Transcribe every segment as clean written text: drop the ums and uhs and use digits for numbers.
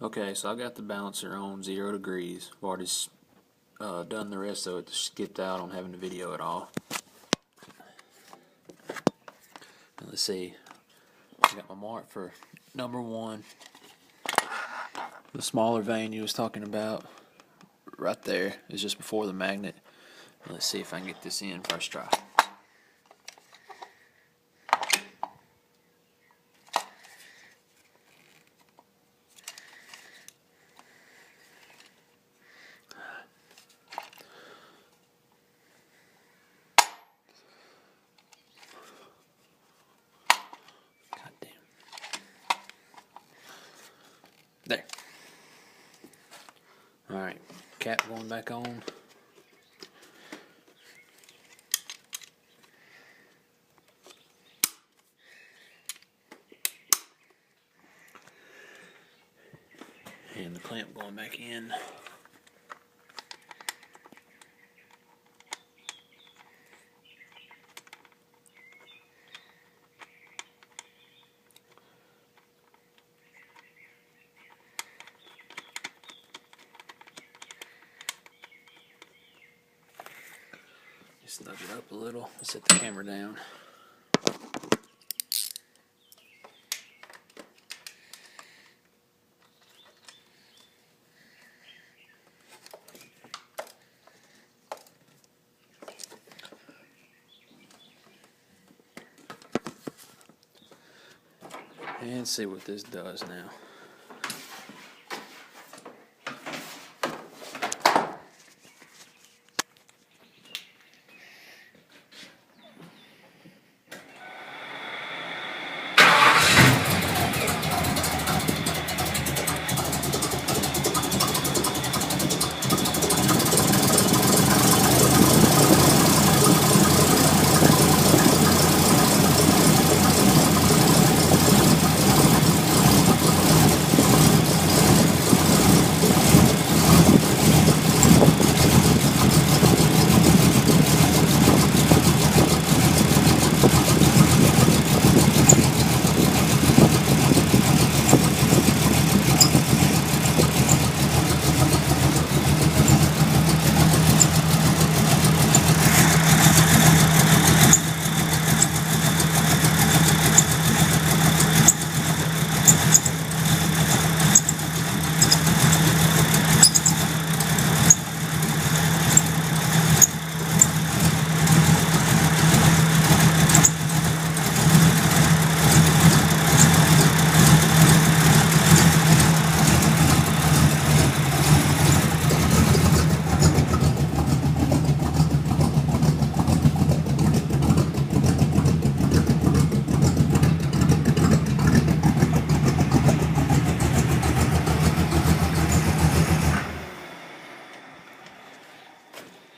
Okay, so I got the balancer on 0 degrees. I've already done the rest of it, skipped out on having the video at all. And let's see, I got my mark for number 1. The smaller vein you was talking about, right there, is just before the magnet. Let's see if I can get this in first try. There. Alright, cap going back on. And the clamp going back in. Just nudge it up a little. Set the camera down. And see what this does now.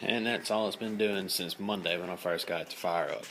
And that's all it's been doing since Monday when I first got it to fire up.